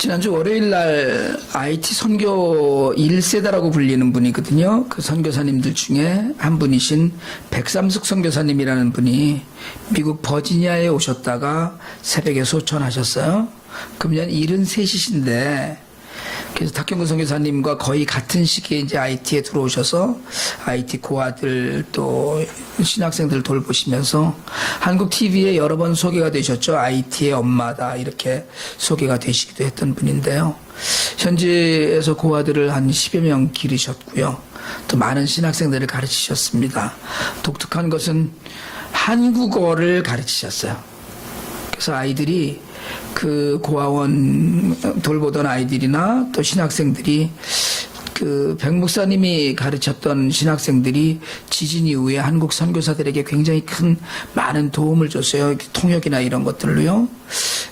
지난주 월요일 날 IT 선교 1세다라고 불리는 분이거든요. 그 선교사님들 중에 한 분이신 백삼숙 선교사님이라는 분이 미국 버지니아에 오셨다가 새벽에 소천하셨어요. 금년 73이신데 그래서 탁경근 선교사님과 거의 같은 시기에 이제 IT에 들어오셔서 IT 고아들 또 신학생들 돌보시면서 한국 TV에 여러 번 소개가 되셨죠. IT의 엄마다 이렇게 소개가 되시기도 했던 분인데요. 현지에서 고아들을 한 10여 명 기르셨고요. 또 많은 신학생들을 가르치셨습니다. 독특한 것은 한국어를 가르치셨어요. 그래서 아이들이 그 고아원 돌보던 아이들이나 또 신학생들이 그 백 목사님이 가르쳤던 신학생들이 지진 이후에 한국 선교사들에게 굉장히 큰 많은 도움을 줬어요. 통역이나 이런 것들로요.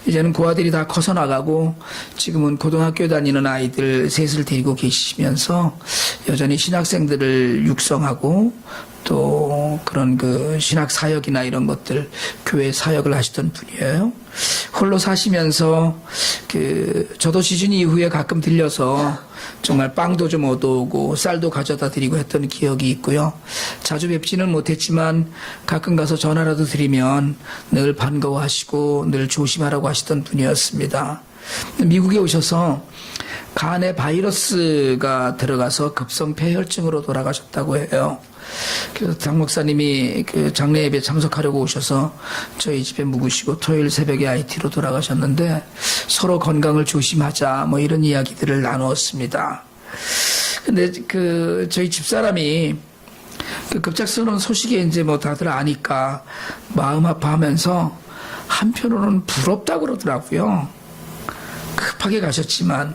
이제는 고아들이 다 커서 나가고 지금은 고등학교 다니는 아이들 셋을 데리고 계시면서 여전히 신학생들을 육성하고 또 그런 그 신학 사역이나 이런 것들 교회 사역을 하시던 분이에요. 홀로 사시면서 저도 시즌 이후에 가끔 들려서 정말 빵도 좀 얻어오고 쌀도 가져다 드리고 했던 기억이 있고요. 자주 뵙지는 못했지만 가끔 가서 전화라도 드리면 늘 반가워하시고 늘 조심하라고 하시던 분이었습니다. 미국에 오셔서 간에 바이러스가 들어가서 급성 폐혈증으로 돌아가셨다고 해요. 그래서 장 목사님이 그 장례 예배 참석하려고 오셔서 저희 집에 묵으시고 토요일 새벽에 IT로 돌아가셨는데 서로 건강을 조심하자 뭐 이런 이야기들을 나누었습니다. 근데 저희 집사람이 그 급작스러운 소식에 이제 뭐 다들 아니까 마음 아파하면서 한편으로는 부럽다 그러더라고요. 급하게 가셨지만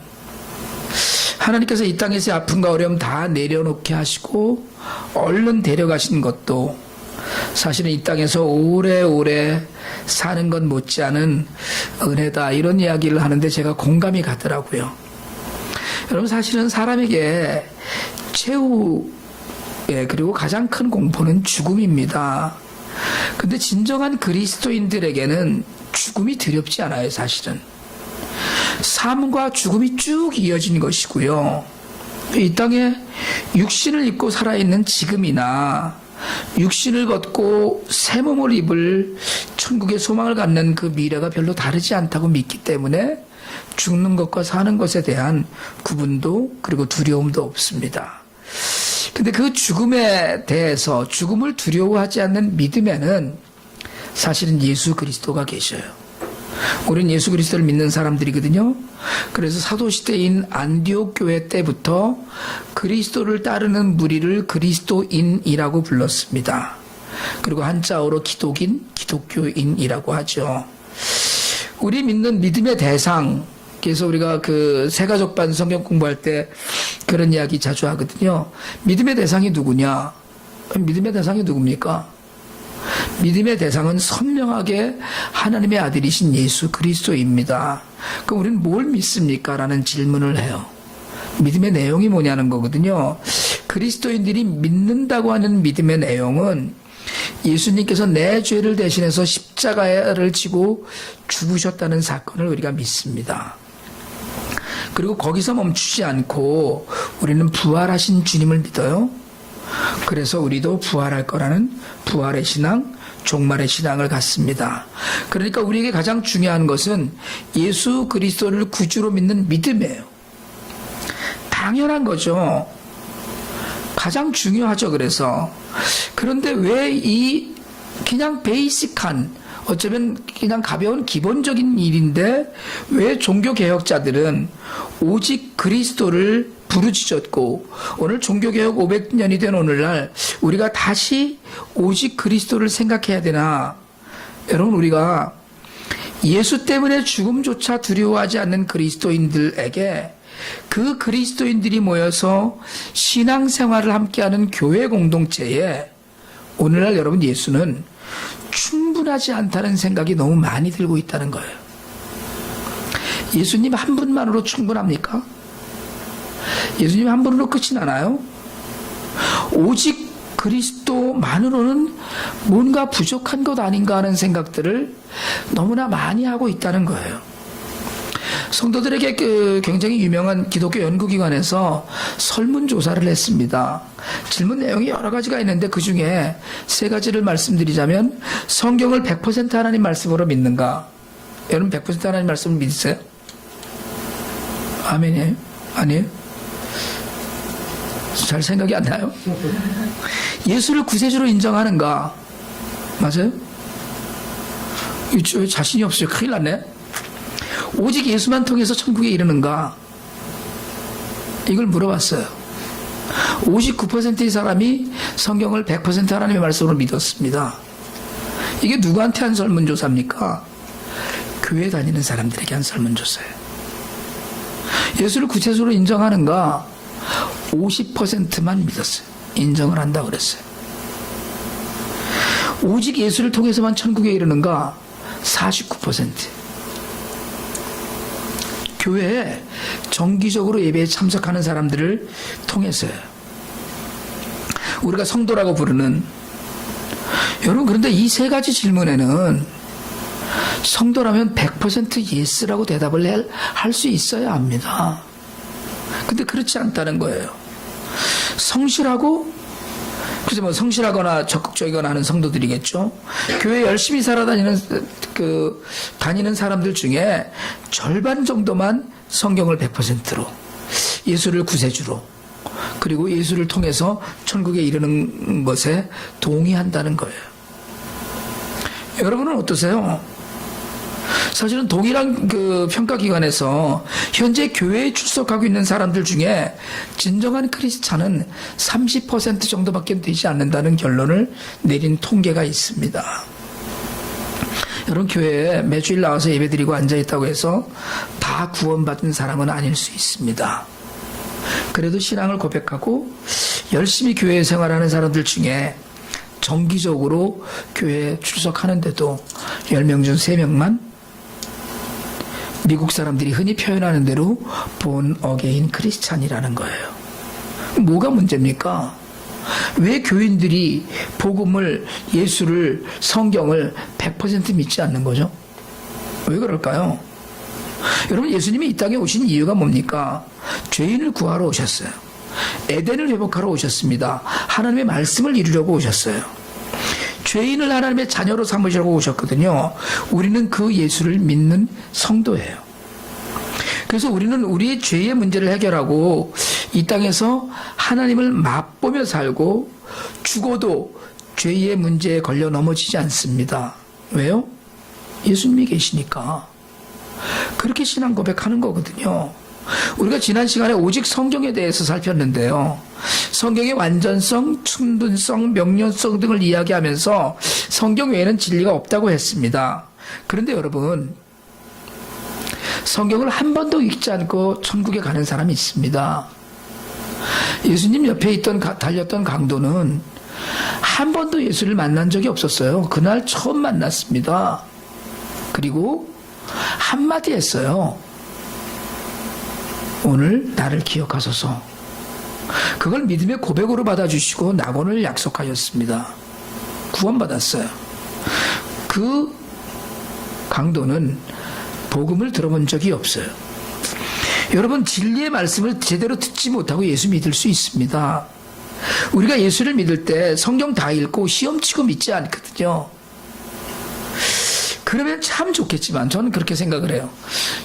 하나님께서 이 땅에서의 아픔과 어려움 다 내려놓게 하시고 얼른 데려가신 것도 사실은 이 땅에서 오래오래 사는 것 못지않은 은혜다 이런 이야기를 하는데 제가 공감이 가더라고요. 여러분 사실은 사람에게 최후에 그리고 가장 큰 공포는 죽음입니다. 근데 진정한 그리스도인들에게는 죽음이 두렵지 않아요. 사실은 삶과 죽음이 쭉 이어진 것이고요. 이 땅에 육신을 입고 살아있는 지금이나 육신을 벗고 새 몸을 입을 천국의 소망을 갖는 그 미래가 별로 다르지 않다고 믿기 때문에 죽는 것과 사는 것에 대한 구분도 그리고 두려움도 없습니다. 근데 그 죽음에 대해서 죽음을 두려워하지 않는 믿음에는 사실은 예수 그리스도가 계셔요. 우리는 예수 그리스도를 믿는 사람들이거든요. 그래서 사도시대인 안디옥 교회 때부터 그리스도를 따르는 무리를 그리스도인이라고 불렀습니다. 그리고 한자어로 기독교인이라고 하죠. 우리 믿는 믿음의 대상, 그래서 우리가 그 새가족반 성경 공부할 때 그런 이야기 자주 하거든요. 믿음의 대상이 누구냐? 믿음의 대상이 누굽니까? 믿음의 대상은 선명하게 하나님의 아들이신 예수 그리스도입니다. 그럼 우리는 뭘 믿습니까? 라는 질문을 해요. 믿음의 내용이 뭐냐는 거거든요. 그리스도인들이 믿는다고 하는 믿음의 내용은 예수님께서 내 죄를 대신해서 십자가를 지고 죽으셨다는 사건을 우리가 믿습니다. 그리고 거기서 멈추지 않고 우리는 부활하신 주님을 믿어요. 그래서 우리도 부활할 거라는 부활의 신앙, 종말의 신앙을 갖습니다. 그러니까 우리에게 가장 중요한 것은 예수 그리스도를 구주로 믿는 믿음이에요. 당연한 거죠. 가장 중요하죠. 그런데 왜 이 그냥 베이직한 어쩌면 그냥 가벼운 기본적인 일인데 왜 종교개혁자들은 오직 그리스도를 부르짖었고 오늘 종교개혁 500년이 된 오늘날 우리가 다시 오직 그리스도를 생각해야 되나? 여러분 우리가 예수 때문에 죽음조차 두려워하지 않는 그리스도인들에게 그 그리스도인들이 모여서 신앙생활을 함께하는 교회 공동체에 오늘날 여러분 예수는 충분하지 않다는 생각이 너무 많이 들고 있다는 거예요. 예수님 한 분만으로 충분합니까? 예수님 한 분으로 끝이 나나요? 오직 그리스도만으로는 뭔가 부족한 것 아닌가 하는 생각들을 너무나 많이 하고 있다는 거예요. 성도들에게 굉장히 유명한 기독교 연구기관에서 설문조사를 했습니다. 질문 내용이 여러 가지가 있는데 그 중에 세 가지를 말씀드리자면, 성경을 100% 하나님 말씀으로 믿는가? 여러분 100% 하나님 말씀을 믿으세요? 아멘이에요? 아니에요? 잘 생각이 안 나요? 예수를 구세주로 인정하는가? 맞아요? 왜 자신이 없어요? 큰일 났네. 오직 예수만 통해서 천국에 이르는가? 이걸 물어봤어요. 59%의 사람이 성경을 100% 하나님의 말씀으로 믿었습니다. 이게 누구한테 한 설문조사입니까? 교회 다니는 사람들에게 한 설문조사예요. 예수를 구세주로 인정하는가? 50%만 믿었어요. 인정을 한다고 그랬어요. 오직 예수를 통해서만 천국에 이르는가? 49%. 교회에 정기적으로 예배에 참석하는 사람들을 통해서요. 우리가 성도라고 부르는, 여러분, 그런데 이 세 가지 질문에는 성도라면 100% 예스라고 대답을 할 수 있어야 합니다. 근데 그렇지 않다는 거예요. 성실하고, 그래서 뭐 성실하거나 적극적이거나 하는 성도들이겠죠. 교회 열심히 다니는 사람들 중에 절반 정도만 성경을 100%로, 예수를 구세주로, 그리고 예수를 통해서 천국에 이르는 것에 동의한다는 거예요. 여러분은 어떠세요? 사실은 동일한 평가기관에서 현재 교회에 출석하고 있는 사람들 중에 진정한 크리스찬은 30% 정도밖에 되지 않는다는 결론을 내린 통계가 있습니다. 여러분, 교회에 매주일 나와서 예배드리고 앉아있다고 해서 다 구원받은 사람은 아닐 수 있습니다. 그래도 신앙을 고백하고 열심히 교회 생활하는 사람들 중에 정기적으로 교회에 출석하는데도 10명 중 3명만 미국 사람들이 흔히 표현하는 대로 본 어게인 크리스찬이라는 거예요. 뭐가 문제입니까? 왜 교인들이 복음을, 예수를, 성경을 100% 믿지 않는 거죠? 왜 그럴까요? 여러분, 예수님이 이 땅에 오신 이유가 뭡니까? 죄인을 구하러 오셨어요. 에덴을 회복하러 오셨습니다. 하나님의 말씀을 이루려고 오셨어요. 죄인을 하나님의 자녀로 삼으시려고 오셨거든요. 우리는 그 예수를 믿는 성도예요. 그래서 우리는 우리의 죄의 문제를 해결하고 이 땅에서 하나님을 맛보며 살고 죽어도 죄의 문제에 걸려 넘어지지 않습니다. 왜요? 예수님이 계시니까. 그렇게 신앙 고백하는 거거든요. 우리가 지난 시간에 오직 성경에 대해서 살폈는데요. 성경의 완전성, 충분성, 명료성 등을 이야기하면서 성경 외에는 진리가 없다고 했습니다. 그런데 여러분, 성경을 한 번도 읽지 않고 천국에 가는 사람이 있습니다. 예수님 옆에 달렸던 강도는 한 번도 예수를 만난 적이 없었어요. 그날 처음 만났습니다. 그리고 한마디 했어요. 오늘 나를 기억하소서. 그걸 믿음의 고백으로 받아주시고 낙원을 약속하셨습니다. 구원받았어요. 그 강도는 복음을 들어본 적이 없어요. 여러분, 진리의 말씀을 제대로 듣지 못하고 예수 믿을 수 있습니다. 우리가 예수를 믿을 때 성경 다 읽고 시험치고 믿지 않거든요. 그러면 참 좋겠지만 저는 그렇게 생각을 해요.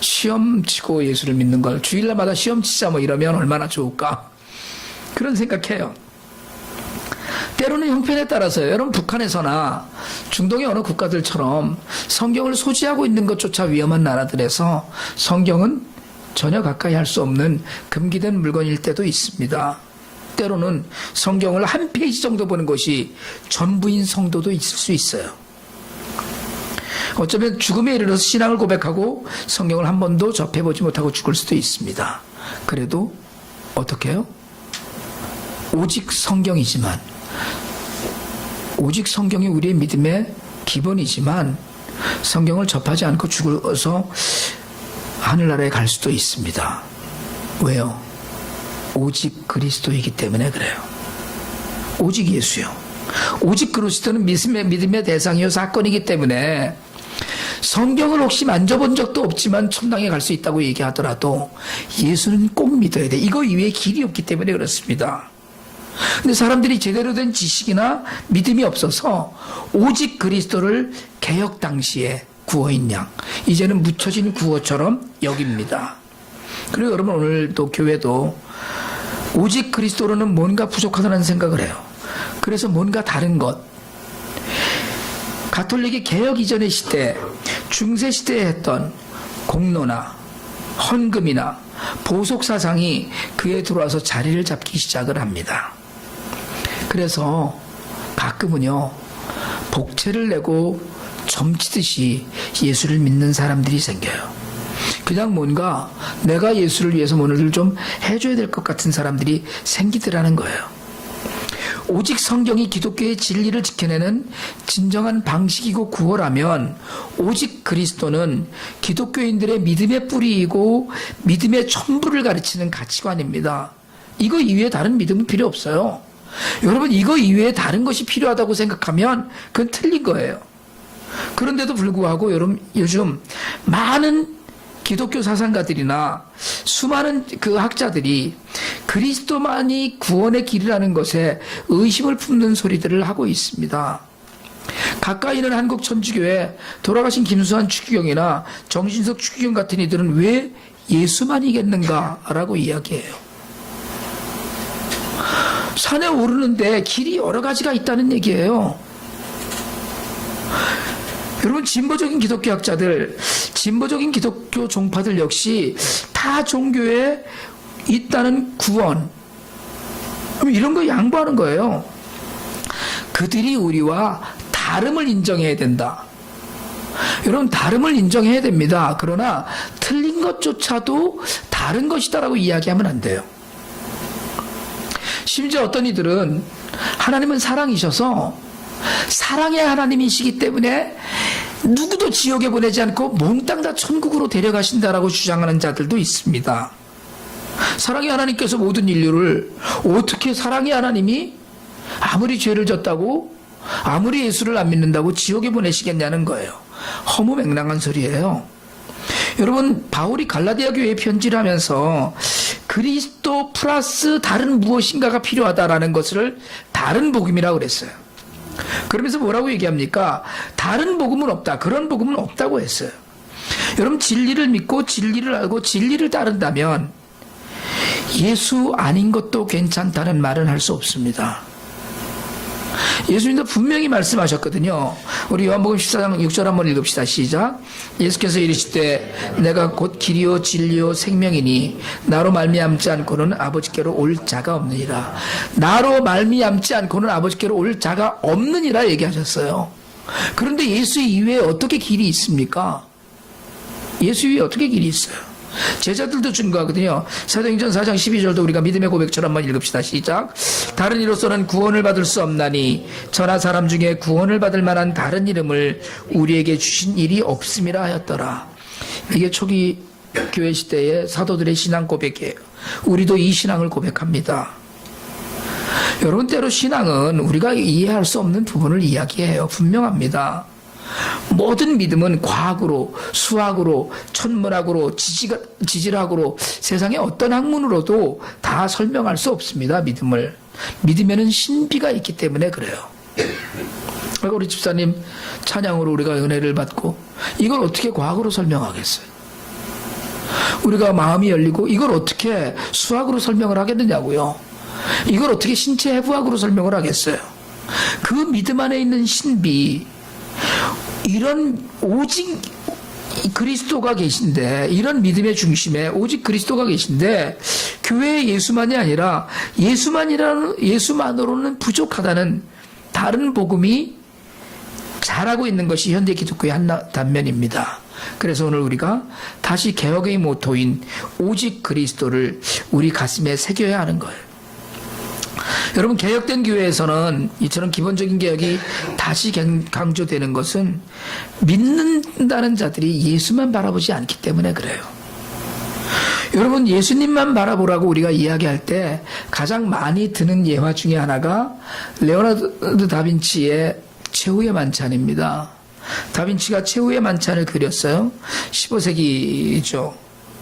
시험치고 예수를 믿는 걸 주일날마다 시험치자 뭐 이러면 얼마나 좋을까, 그런 생각해요. 때로는 형편에 따라서요. 여러분, 북한에서나 중동의 어느 국가들처럼 성경을 소지하고 있는 것조차 위험한 나라들에서 성경은 전혀 가까이 할 수 없는 금기된 물건일 때도 있습니다. 때로는 성경을 한 페이지 정도 보는 것이 전부인 성도도 있을 수 있어요. 어쩌면 죽음에 이르러서 신앙을 고백하고 성경을 한 번도 접해보지 못하고 죽을 수도 있습니다. 그래도 어떻게 해요? 오직 성경이지만, 오직 성경이 우리의 믿음의 기본이지만 성경을 접하지 않고 죽어서 하늘나라에 갈 수도 있습니다. 왜요? 오직 그리스도이기 때문에 그래요. 오직 예수요. 오직 그리스도는 믿음의 대상이요 사건이기 때문에 성경을 혹시 만져본 적도 없지만 천당에 갈 수 있다고 얘기하더라도 예수는 꼭 믿어야 돼. 이거 이외에 길이 없기 때문에 그렇습니다. 근데 사람들이 제대로 된 지식이나 믿음이 없어서 오직 그리스도를 개혁 당시에 구어인 양, 이제는 묻혀진 구어처럼 여깁니다. 그리고 여러분, 오늘도 교회도 오직 그리스도로는 뭔가 부족하다는 생각을 해요. 그래서 뭔가 다른 것, 가톨릭이 개혁 이전의 시대, 중세 시대에 했던 공로나 헌금이나 보석 사상이 그에 들어와서 자리를 잡기 시작을 합니다. 그래서 가끔은요, 복채를 내고 점치듯이 예수를 믿는 사람들이 생겨요. 그냥 뭔가 내가 예수를 위해서 뭔가를 좀 해줘야 될 것 같은 사람들이 생기더라는 거예요. 오직 성경이 기독교의 진리를 지켜내는 진정한 방식이고 구호라면 오직 그리스도는 기독교인들의 믿음의 뿌리이고 믿음의 첨부를 가르치는 가치관입니다. 이거 이외에 다른 믿음은 필요 없어요. 여러분, 이거 이외에 다른 것이 필요하다고 생각하면 그건 틀린 거예요. 그런데도 불구하고 여러분, 요즘 많은 기독교 사상가들이나 수많은 그 학자들이 그리스도만이 구원의 길이라는 것에 의심을 품는 소리들을 하고 있습니다. 가까이는 한국천주교회 돌아가신 김수환 추기경이나 정신석 추기경 같은 이들은 왜 예수만이겠는가라고 이야기해요. 산에 오르는데 길이 여러 가지가 있다는 얘기예요. 여러분, 진보적인 기독교학자들, 진보적인 기독교 종파들 역시 타 종교에 있다는 구원, 이런 거 양보하는 거예요. 그들이 우리와 다름을 인정해야 된다. 여러분, 다름을 인정해야 됩니다. 그러나 틀린 것조차도 다른 것이다라고 이야기하면 안 돼요. 심지어 어떤 이들은 하나님은 사랑이셔서 사랑의 하나님이시기 때문에 누구도 지옥에 보내지 않고 몽땅 다 천국으로 데려가신다라고 주장하는 자들도 있습니다. 사랑의 하나님께서 모든 인류를 어떻게 사랑의 하나님이 아무리 죄를 졌다고 아무리 예수를 안 믿는다고 지옥에 보내시겠냐는 거예요. 허무맹랑한 소리예요. 여러분, 바울이 갈라디아 교회에 편지를 하면서 그리스도 플러스 다른 무엇인가가 필요하다라는 것을 다른 복음이라고 그랬어요. 그러면서 뭐라고 얘기합니까? 다른 복음은 없다. 그런 복음은 없다고 했어요. 여러분, 진리를 믿고 진리를 알고 진리를 따른다면 예수 아닌 것도 괜찮다는 말은 할 수 없습니다. 예수님도 분명히 말씀하셨거든요. 우리 요한복음 14장 6절 한번 읽읍시다. 시작. 예수께서 이르시되 내가 곧 길이요 진리요 생명이니 나로 말미암지 않고는 아버지께로 올 자가 없느니라. 나로 말미암지 않고는 아버지께로 올 자가 없느니라 얘기하셨어요. 그런데 예수 이외에 어떻게 길이 있습니까? 예수 이외에 어떻게 길이 있어요? 제자들도 증거하거든요. 사도행전 4장 12절도 우리가 믿음의 고백처럼 한번 읽읍시다. 시작. 다른 이로서는 구원을 받을 수 없나니 저나 사람 중에 구원을 받을 만한 다른 이름을 우리에게 주신 일이 없음이라 하였더라. 이게 초기 교회 시대의 사도들의 신앙 고백이에요. 우리도 이 신앙을 고백합니다. 여러분, 때로 신앙은 우리가 이해할 수 없는 부분을 이야기해요. 분명합니다. 모든 믿음은 과학으로, 수학으로, 천문학으로, 지질학으로, 세상의 어떤 학문으로도 다 설명할 수 없습니다. 믿음을. 믿음에는 신비가 있기 때문에 그래요. 그러니까 우리 집사님 찬양으로 우리가 은혜를 받고 이걸 어떻게 과학으로 설명하겠어요? 우리가 마음이 열리고 이걸 어떻게 수학으로 설명을 하겠느냐고요. 이걸 어떻게 신체 해부학으로 설명을 하겠어요. 그 믿음 안에 있는 신비, 이런 오직 그리스도가 계신데, 이런 믿음의 중심에 오직 그리스도가 계신데 교회에 예수만이 아니라 예수만으로는 부족하다는 다른 복음이 자라고 있는 것이 현대 기독교의 한 단면입니다. 그래서 오늘 우리가 다시 개혁의 모토인 오직 그리스도를 우리 가슴에 새겨야 하는 거예요. 여러분, 개혁된 교회에서는 이처럼 기본적인 개혁이 다시 강조되는 것은 믿는다는 자들이 예수만 바라보지 않기 때문에 그래요. 여러분, 예수님만 바라보라고 우리가 이야기할 때 가장 많이 드는 예화 중에 하나가 레오나르도 다빈치의 최후의 만찬입니다. 다빈치가 최후의 만찬을 그렸어요. 15세기죠.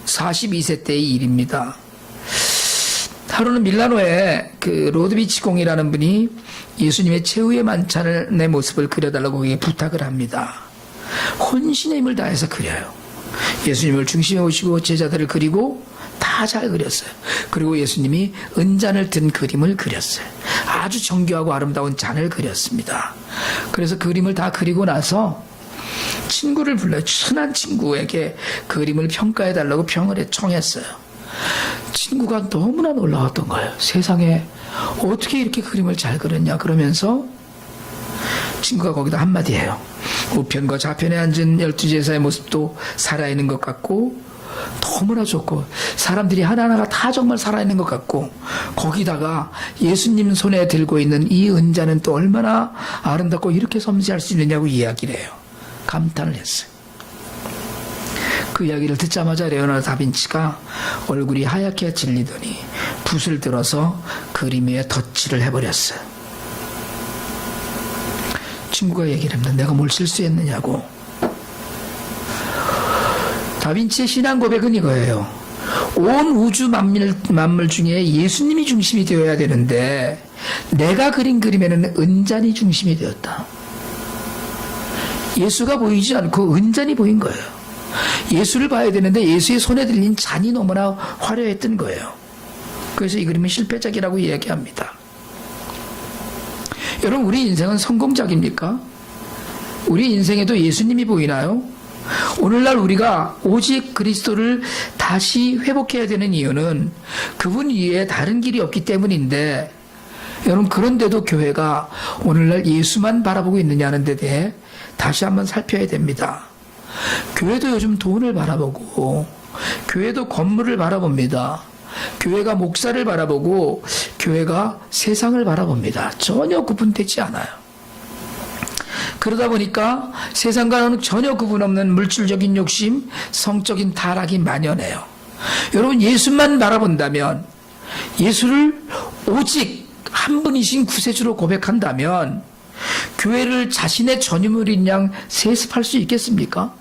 42세 때의 일입니다. 하루는 밀라노에 그 로드비치 공이라는 분이 예수님의 최후의 만찬의 모습을 그려달라고 그에게 부탁을 합니다. 혼신의 힘을 다해서 그려요. 예수님을 중심에 오시고 제자들을 그리고 다 잘 그렸어요. 그리고 예수님이 은잔을 든 그림을 그렸어요. 아주 정교하고 아름다운 잔을 그렸습니다. 그래서 그림을 다 그리고 나서 친구를 불러요. 친한 친구에게 그림을 평가해달라고 청했어요. 친구가 너무나 놀라웠던 거예요. 세상에 어떻게 이렇게 그림을 잘 그렸냐 그러면서 친구가 거기다 한마디 해요. 우편과 좌편에 앉은 12제사의 모습도 살아있는 것 같고 너무나 좋고 사람들이 하나하나가 다 정말 살아있는 것 같고 거기다가 예수님 손에 들고 있는 이 은자는 또 얼마나 아름답고 이렇게 섬세할 수 있느냐고 이야기를 해요. 감탄을 했어요. 그 이야기를 듣자마자 레오나르도 다빈치가 얼굴이 하얗게 질리더니 붓을 들어서 그림 위에 덧칠을 해버렸어요. 친구가 얘기를 합니다. 내가 뭘 실수했느냐고. 다빈치의 신앙 고백은 이거예요. 온 우주 만물 중에 예수님이 중심이 되어야 되는데 내가 그린 그림에는 은잔이 중심이 되었다. 예수가 보이지 않고 은잔이 보인 거예요. 예수를 봐야 되는데 예수의 손에 들린 잔이 너무나 화려했던 거예요. 그래서 이 그림은 실패작이라고 이야기합니다. 여러분, 우리 인생은 성공작입니까? 우리 인생에도 예수님이 보이나요? 오늘날 우리가 오직 그리스도를 다시 회복해야 되는 이유는 그분 이외에 다른 길이 없기 때문인데, 여러분, 그런데도 교회가 오늘날 예수만 바라보고 있느냐는 데 대해 다시 한번 살펴야 됩니다. 교회도 요즘 돈을 바라보고, 교회도 건물을 바라봅니다. 교회가 목사를 바라보고, 교회가 세상을 바라봅니다. 전혀 구분되지 않아요. 그러다 보니까 세상과는 전혀 구분 없는 물질적인 욕심, 성적인 타락이 만연해요. 여러분, 예수만 바라본다면, 예수를 오직 한 분이신 구세주로 고백한다면 교회를 자신의 전유물인 양 세습할 수 있겠습니까?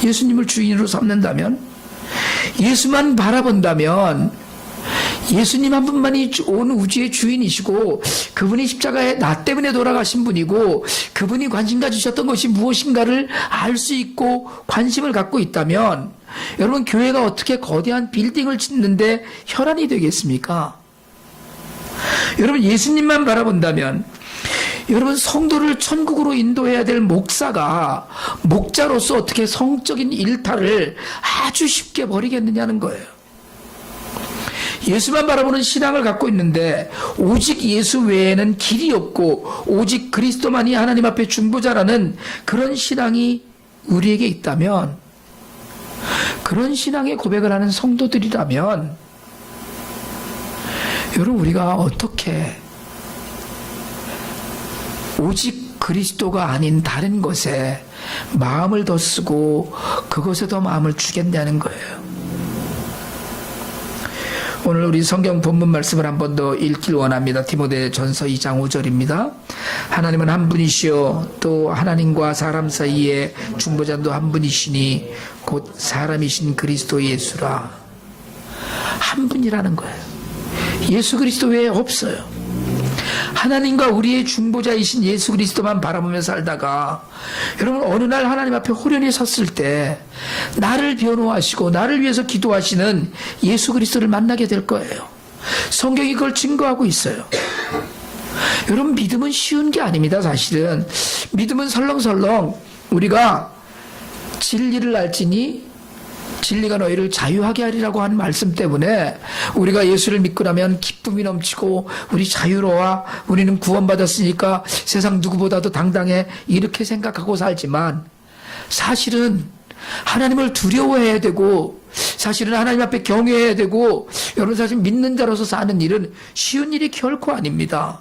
예수님을 주인으로 삼는다면, 예수만 바라본다면 예수님 한 분만이 온 우주의 주인이시고 그분이 십자가에 나 때문에 돌아가신 분이고 그분이 관심 가지셨던 것이 무엇인가를 알 수 있고 관심을 갖고 있다면, 여러분, 교회가 어떻게 거대한 빌딩을 짓는데 혈안이 되겠습니까? 여러분, 예수님만 바라본다면, 여러분, 성도를 천국으로 인도해야 될 목사가 목자로서 어떻게 성적인 일탈을 아주 쉽게 버리겠느냐는 거예요. 예수만 바라보는 신앙을 갖고 있는데 오직 예수 외에는 길이 없고 오직 그리스도만이 하나님 앞에 중보자라는 그런 신앙이 우리에게 있다면, 그런 신앙의 고백을 하는 성도들이라면, 여러분, 우리가 어떻게 오직 그리스도가 아닌 다른 것에 마음을 더 쓰고 그것에 더 마음을 주겠냐는 거예요. 오늘 우리 성경 본문 말씀을 한 번 더 읽길 원합니다. 디모데전서 2장 5절입니다. 하나님은 한 분이시요 또 하나님과 사람 사이에 중보자도 한 분이시니 곧 사람이신 그리스도 예수라. 한 분이라는 거예요. 예수 그리스도 외에 없어요. 하나님과 우리의 중보자이신 예수 그리스도만 바라보며 살다가, 여러분, 어느 날 하나님 앞에 호련히 섰을 때 나를 변호하시고 나를 위해서 기도하시는 예수 그리스도를 만나게 될 거예요. 성경이 그걸 증거하고 있어요. 여러분, 믿음은 쉬운 게 아닙니다. 사실은 믿음은 설렁설렁 우리가 진리를 알지니 진리가 너희를 자유하게 하리라고 하는 말씀 때문에 우리가 예수를 믿고 나면 기쁨이 넘치고 우리 자유로워, 우리는 구원받았으니까 세상 누구보다도 당당해, 이렇게 생각하고 살지만, 사실은 하나님을 두려워해야 되고, 사실은 하나님 앞에 경외해야 되고, 여러분, 사실 믿는 자로서 사는 일은 쉬운 일이 결코 아닙니다.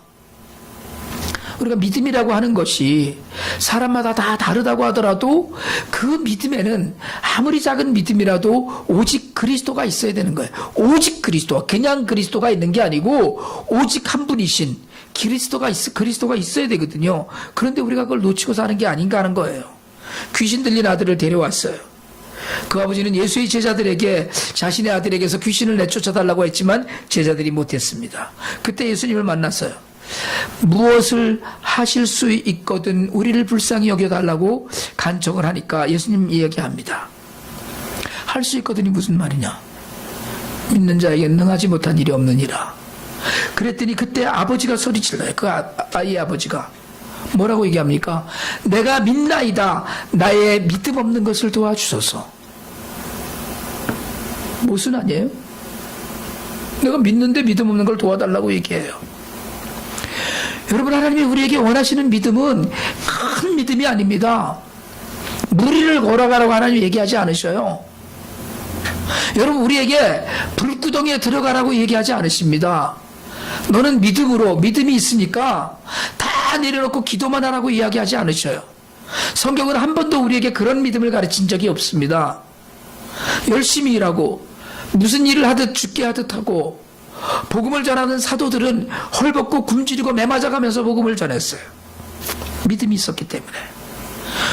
우리가 믿음이라고 하는 것이 사람마다 다 다르다고 하더라도 그 믿음에는 아무리 작은 믿음이라도 오직 그리스도가 있어야 되는 거예요. 오직 그리스도, 그냥 그리스도가 있는 게 아니고 오직 한 분이신 그리스도가 있어야 되거든요. 그런데 우리가 그걸 놓치고 사는 게 아닌가 하는 거예요. 귀신 들린 아들을 데려왔어요. 그 아버지는 예수의 제자들에게 자신의 아들에게서 귀신을 내쫓아달라고 했지만 제자들이 못했습니다. 그때 예수님을 만났어요. 무엇을 하실 수 있거든 우리를 불쌍히 여겨달라고 간청을 하니까 예수님 이야기합니다. 할 수 있거든이 무슨 말이냐? 믿는 자에게 능하지 못한 일이 없느니라. 그랬더니 그때 아버지가 소리질러요. 그 아이의 아버지가 뭐라고 얘기합니까? 내가 믿나이다. 나의 믿음 없는 것을 도와주소서. 무슨 아니에요? 내가 믿는데 믿음 없는 걸 도와달라고 얘기해요. 여러분, 하나님이 우리에게 원하시는 믿음은 큰 믿음이 아닙니다. 무리를 걸어가라고 하나님 얘기하지 않으셔요. 여러분, 우리에게 불구덩이에 들어가라고 얘기하지 않으십니다. 너는 믿음이 있으니까 다 내려놓고 기도만 하라고 이야기하지 않으셔요. 성경은 한 번도 우리에게 그런 믿음을 가르친 적이 없습니다. 열심히 일하고 무슨 일을 하듯 죽게 하듯 하고 복음을 전하는 사도들은 헐벗고 굶주리고 매맞아가면서 복음을 전했어요. 믿음이 있었기 때문에.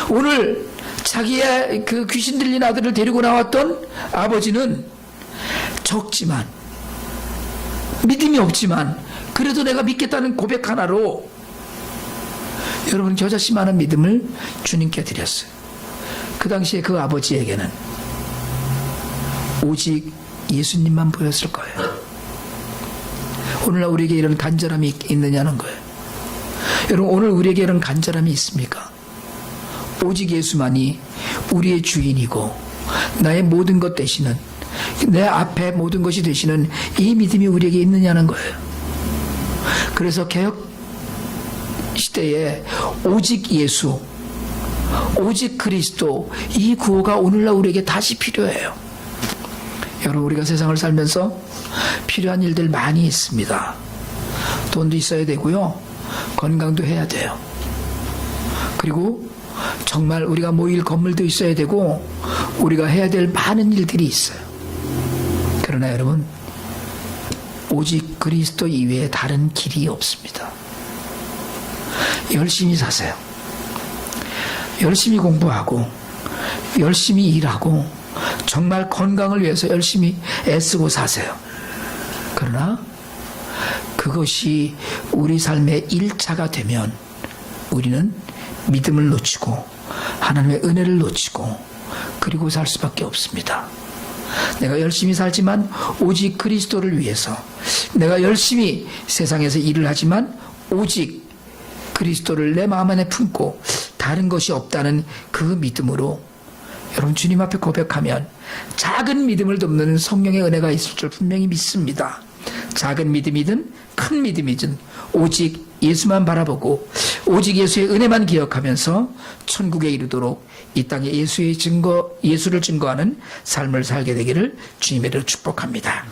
오늘 자기의 그 귀신 들린 아들을 데리고 나왔던 아버지는 적지만 믿음이 없지만 그래도 내가 믿겠다는 고백 하나로 여러분 겨자씨 많은 믿음을 주님께 드렸어요. 그 당시에 그 아버지에게는 오직 예수님만 보였을 거예요. 오늘날 우리에게 이런 간절함이 있느냐는 거예요. 여러분, 오늘 우리에게 이런 간절함이 있습니까? 오직 예수만이 우리의 주인이고 나의 모든 것 되시는, 내 앞에 모든 것이 되시는 이 믿음이 우리에게 있느냐는 거예요. 그래서 개혁 시대에 오직 예수, 오직 그리스도, 이 구호가 오늘날 우리에게 다시 필요해요. 여러분, 우리가 세상을 살면서 필요한 일들 많이 있습니다. 돈도 있어야 되고요, 건강도 해야 돼요. 그리고 정말 우리가 모일 건물도 있어야 되고 우리가 해야 될 많은 일들이 있어요. 그러나 여러분, 오직 그리스도 이외에 다른 길이 없습니다. 열심히 사세요. 열심히 공부하고 열심히 일하고 정말 건강을 위해서 열심히 애쓰고 사세요. 그러나 그것이 우리 삶의 1차가 되면 우리는 믿음을 놓치고 하나님의 은혜를 놓치고 그리고 살 수밖에 없습니다. 내가 열심히 살지만 오직 그리스도를 위해서, 내가 열심히 세상에서 일을 하지만 오직 그리스도를 내 마음 안에 품고 다른 것이 없다는 그 믿음으로 여러분 주님 앞에 고백하면 작은 믿음을 돕는 성령의 은혜가 있을 줄 분명히 믿습니다. 작은 믿음이든 큰 믿음이든 오직 예수만 바라보고 오직 예수의 은혜만 기억하면서 천국에 이르도록 이 땅에 예수를 증거하는 삶을 살게 되기를 주님의 이름으로 축복합니다.